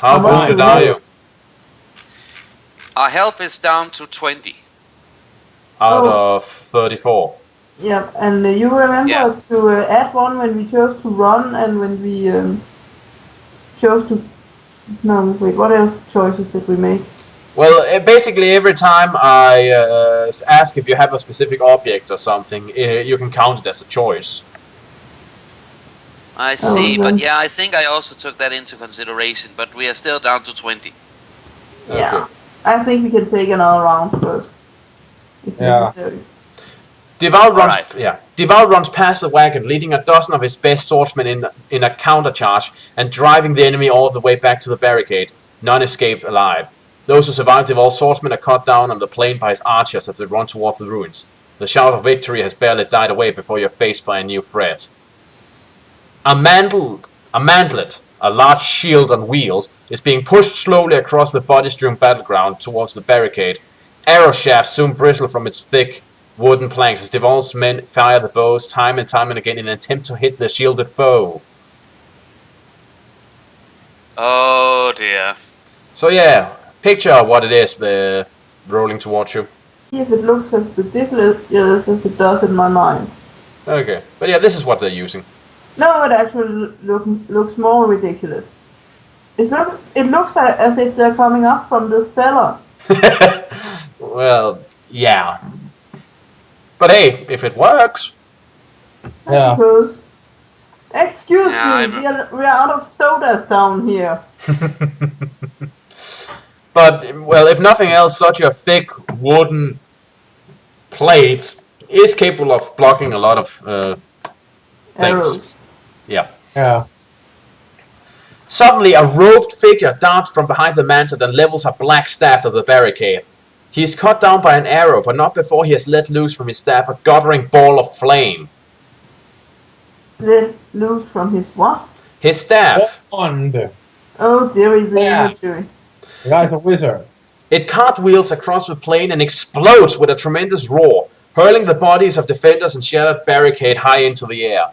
How much wounded do we are have? you? Our health is down to 20. Out Oh. of 34. Yeah, and you remember Yeah. to add one when we chose to run and when we chose to... No, wait, what else choices did we make? Well, basically every time I ask if you have a specific object or something, you can count it as a choice. I Oh, see, but then, yeah, I think I also took that into consideration, but we are still down to 20. yeah. Okay. I think we can take another round first, if necessary. Deval runs past the wagon, leading a dozen of his best swordsmen in a countercharge and driving the enemy all the way back to the barricade. None escaped alive. Those who survived Deval's swordsmen are cut down on the plain by his archers as they run towards the ruins. The shout of victory has barely died away before you're faced by a new threat. A mantlet, a large shield on wheels, is being pushed slowly across the body-strewn battleground towards the barricade. Arrow shafts soon bristle from its thick wooden planks as Deval's men fire the bows time and time and again in an attempt to hit the shielded foe. Oh dear. So yeah, picture what it is rolling towards you. See if it looks as ridiculous as it does in my mind. Okay, but yeah, this is what they're using. No, it actually looks more ridiculous. It looks as if they're coming up from the cellar. Well, yeah. But hey, if it works. I suppose. Excuse Yeah, me, we are out of sodas down here. But, well, if nothing else, such a thick wooden plate is capable of blocking a lot of things. Arrows. Yeah. Suddenly, a robed figure darts from behind the mantle and levels a black staff at the barricade. He is cut down by an arrow, but not before he has let loose from his staff a guttering ball of flame. Let loose from his what? His staff. Oh, dearie, the imagery. The guy's a wizard. It cartwheels across the plain and explodes with a tremendous roar, hurling the bodies of defenders and shattered barricade high into the air.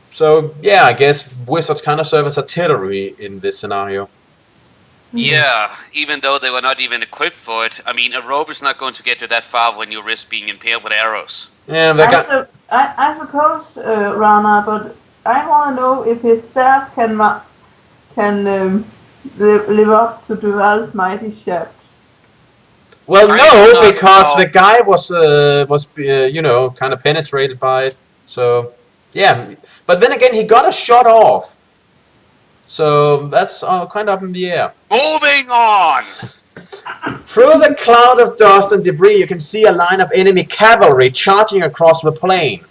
So, yeah, I guess wizards kind of serve as artillery in this scenario. Yeah, even though they were not even equipped for it. I mean, a rope is not going to get you that far when you risk being impaled with arrows. Yeah, I suppose, Rana, but I want to know if his staff can live up to Duval's mighty shaft. Well, no, because the guy was you know, kind of penetrated by it. So, yeah. But then again, he got a shot off. So that's kind of up in the air. Moving on! Through the cloud of dust and debris, you can see a line of enemy cavalry charging across the plain.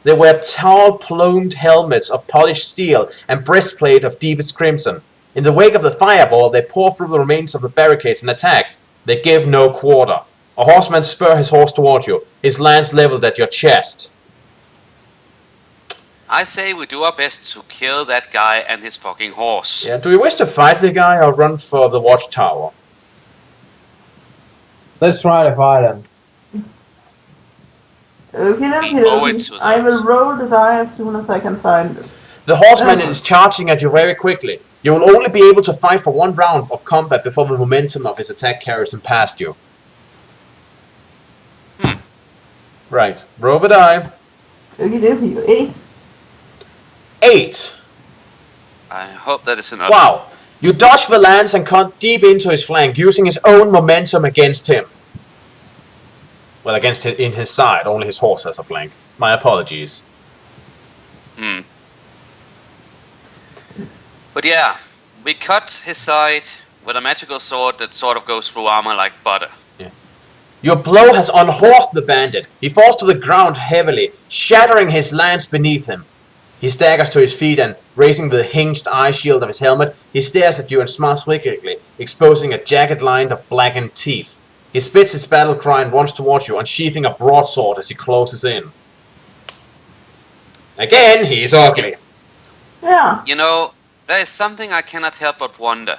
They wear tall, plumed helmets of polished steel and breastplate of deepest crimson. In the wake of the fireball, they pour through the remains of the barricades and attack. They give no quarter. A horseman spurs his horse towards you, his lance leveled at your chest. I say we do our best to kill that guy and his fucking horse. Yeah, do you wish to fight the guy or run for the watchtower? Let's try to fight him. Okay. I will roll the die as soon as I can find it. The horseman is charging at you very quickly. You will only be able to fight for one round of combat before the momentum of his attack carries him past you. Right, roll a die. Okay, 8. 8. I hope that is enough. Wow. You dodge the lance and cut deep into his flank, using his own momentum against him. Well, in his side, only his horse has a flank. My apologies. But yeah, we cut his side with a magical sword that sort of goes through armor like butter. Yeah. Your blow has unhorsed the bandit. He falls to the ground heavily, shattering his lance beneath him. He staggers to his feet and, raising the hinged eye shield of his helmet, he stares at you and smiles wickedly, exposing a jagged line of blackened teeth. He spits his battle cry and runs towards you, unsheathing a broadsword as he closes in. Again, he's ugly. Yeah. You know, there is something I cannot help but wonder.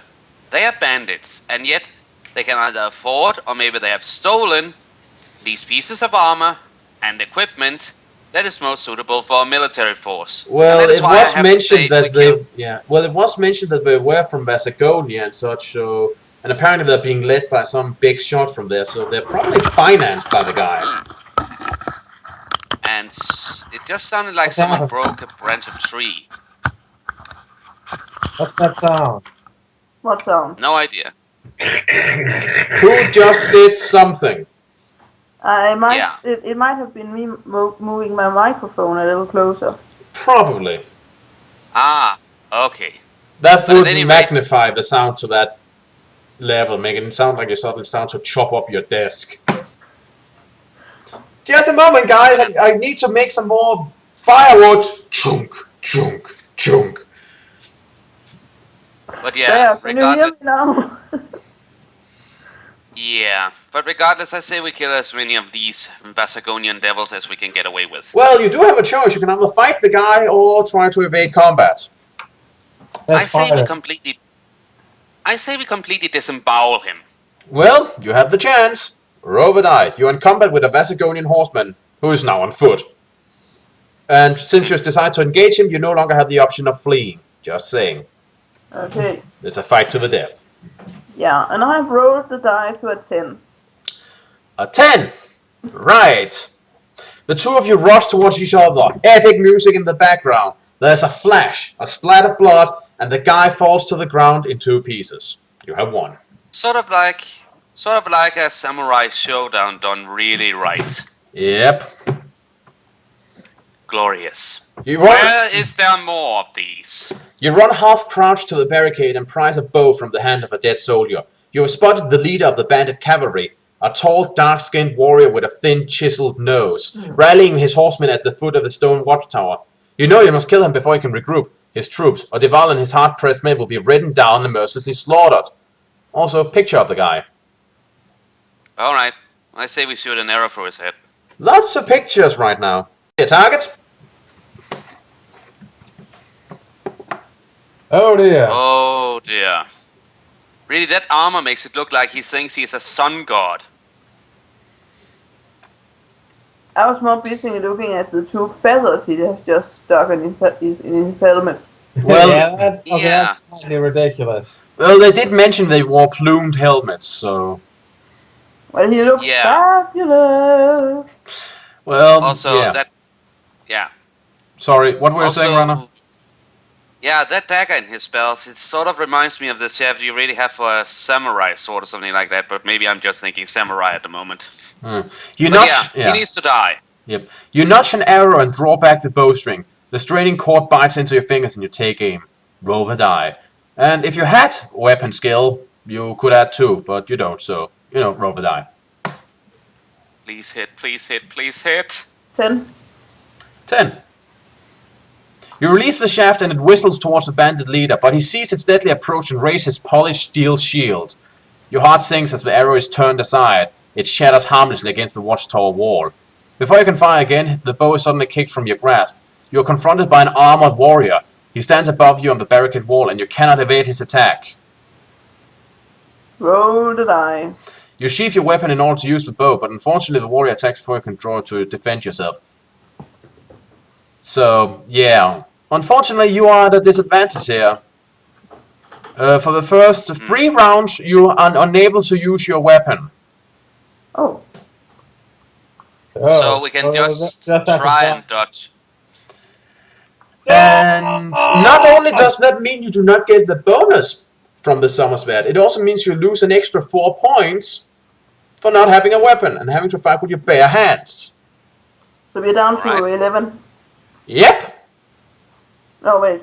They are bandits, and yet they can either afford, or maybe they have stolen, these pieces of armor and equipment That is most suitable for a military force. Well, it was mentioned that they were from Vassagonia and such, so, and apparently they're being led by some big shot from there, so they're probably financed by the guy. And it just sounded like someone broke a branch of tree. What's that sound? What sound? No idea. Who just did something? It might have been me moving my microphone a little closer. Probably. Ah, okay. That would magnify the sound to that level, making it sound like you suddenly start to chop up your desk. Just a moment, guys. I need to make some more firewood. Chunk, chunk, chunk. But yeah, can you hear me now? Yeah, but regardless, I say we kill as many of these Vassagonian devils as we can get away with. Well, you do have a choice. You can either fight the guy or try to evade combat. I say we completely disembowel him. Well, you have the chance. Roll the die. You're in combat with a Vassagonian horseman who is now on foot. And since you decide to engage him, you no longer have the option of fleeing. Just saying. Okay. It's a fight to the death. Yeah, and I've rolled the die to a 10. A 10! Right. The two of you rush towards each other. Epic music in the background. There's a flash, a splat of blood, and the guy falls to the ground in 2 pieces. You have won. Sort of like a samurai showdown done really right. Yep. Glorious. Where is there more of these? You run half-crouched to the barricade and prise a bow from the hand of a dead soldier. You have spotted the leader of the bandit cavalry, a tall, dark-skinned warrior with a thin, chiseled nose, rallying his horsemen at the foot of the stone watchtower. You know you must kill him before he can regroup his troops, or Deval and his hard-pressed men will be ridden down and mercilessly slaughtered. Also, picture of the guy. Alright, I say we shoot an arrow through his head. Lots of pictures right now. Your target? Oh dear. Oh dear. Really, that armor makes it look like he thinks he's a sun god. I was more busy looking at the 2 feathers he has just stuck in his helmet. Well, Yeah. That's slightly ridiculous. Well, they did mention they wore plumed helmets, so... Well, he looks fabulous. Well, Also, yeah. Sorry, what were you saying, Runner? Yeah, that dagger in his belt, it sort of reminds me of the shaft you really have for a samurai sword or something like that, but maybe I'm just thinking samurai at the moment. He needs to die. Yep. You notch an arrow and draw back the bowstring. The straining cord bites into your fingers and you take aim. Roll the die. And if you had weapon skill, you could add 2, but you don't, so, roll the die. Please hit, please hit, please hit. 10. 10. You release the shaft and it whistles towards the bandit leader, but he sees its deadly approach and raises his polished steel shield. Your heart sinks as the arrow is turned aside. It shatters harmlessly against the watchtower wall. Before you can fire again, the bow is suddenly kicked from your grasp. You are confronted by an armored warrior. He stands above you on the barricade wall and you cannot evade his attack. Roll the die. You sheath your weapon in order to use the bow, but unfortunately the warrior attacks before you can draw to defend yourself. So, yeah. Unfortunately, you are at a disadvantage here. For the first 3 rounds, you are unable to use your weapon. Oh. So we can just try and dodge. And not only does that mean you do not get the bonus from the Summersword, it also means you lose an extra 4 points for not having a weapon and having to fight with your bare hands. So we're down to 11. Yep. No, wait.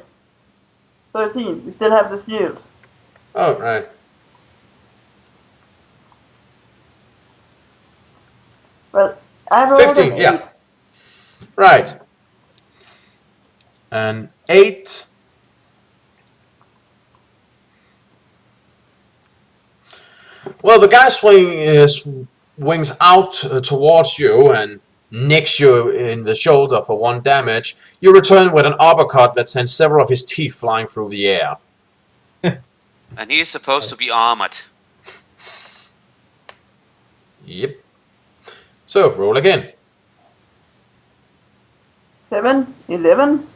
13. We still have the shield. Oh, right. Well, I rolled 15, an 8. yeah. Right. An 8. Well, the guy swings out towards you and nicks you in the shoulder for 1 damage. You return with an uppercut that sends several of his teeth flying through the air. And he is supposed to be armored. Yep. So, roll again. 7, 11.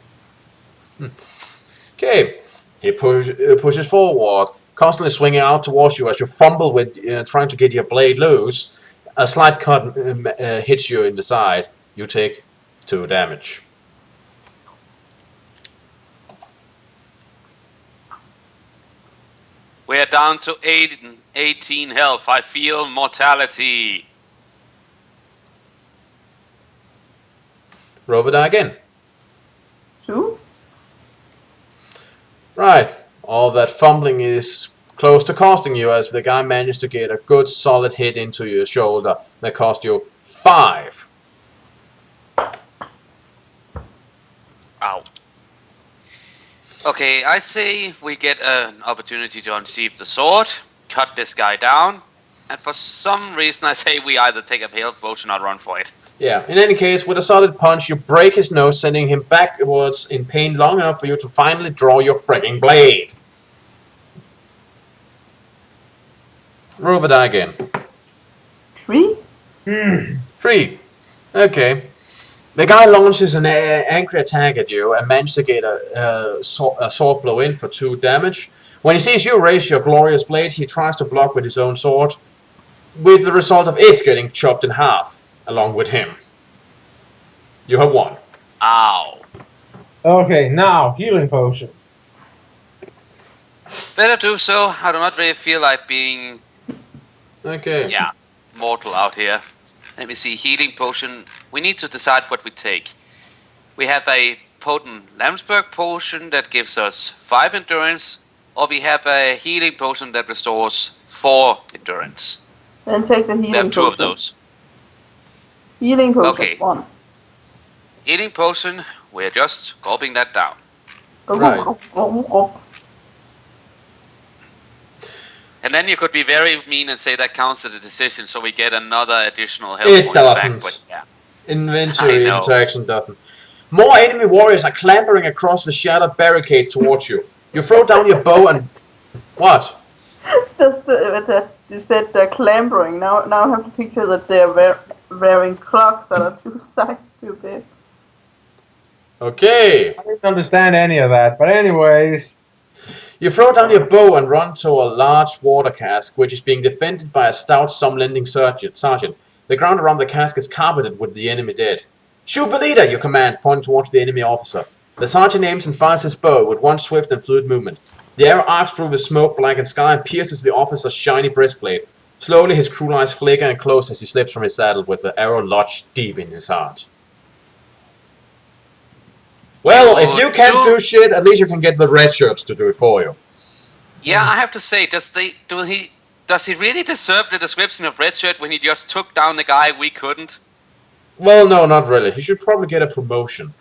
Okay. He pushes forward, constantly swinging out towards you as you fumble with trying to get your blade loose. A slight cut hits you in the side. You take 2 damage. We are down to 18 health. I feel mortality. Roll the die again. 2. Right. All that fumbling is close to costing you as the guy managed to get a good solid hit into your shoulder that cost you 5. Ow. Okay, I say we get an opportunity to unsheath the sword, cut this guy down, and for some reason I say we either take a health potion or run for it. Yeah, in any case, with a solid punch, you break his nose, sending him backwards in pain long enough for you to finally draw your frigging blade. Roll the die again. 3. 3. Okay. The guy launches an angry attack at you and manages to get a sword blow in for 2 damage. When he sees you raise your glorious blade, he tries to block with his own sword, with the result of it getting chopped in half, along with him. You have won. Ow. Okay, now healing potion. Better do so. I do not really feel like being, Okay. mortal out here. Let me see, healing potion. We need to decide what we take. We have a potent Lamsberg potion that gives us 5 endurance, or we have a healing potion that restores 4 endurance. Then take the healing We have 2 potion. of those. Healing potion, Okay. 1. Healing potion, we're just gulping that down. Right. And then you could be very mean and say that counts as a decision, so we get another additional health It points back, doesn't. but yeah. Inventory I know. interaction doesn't. More enemy warriors are clambering across the shattered barricade towards you. You throw down your bow and... What? It's just that you said they're clambering. Now I have to picture that they're wearing clogs that are 2 sizes too big. Okay. I didn't understand any of that, but anyways. You throw down your bow and run to a large water cask, which is being defended by a stout Sommelending sergeant. The ground around the cask is carpeted with the enemy dead. Shoot the leader, you command, pointing towards the enemy officer. The sergeant aims and fires his bow with one swift and fluid movement. The arrow arcs through the smoke-blackened sky and pierces the officer's shiny breastplate. Slowly his cruel eyes flicker and close as he slips from his saddle with the arrow lodged deep in his heart. Well, if you can't do shit, at least you can get the red shirts to do it for you. Yeah, I have to say, does he really deserve the description of red shirt when he just took down the guy we couldn't? Well, no, not really. He should probably get a promotion.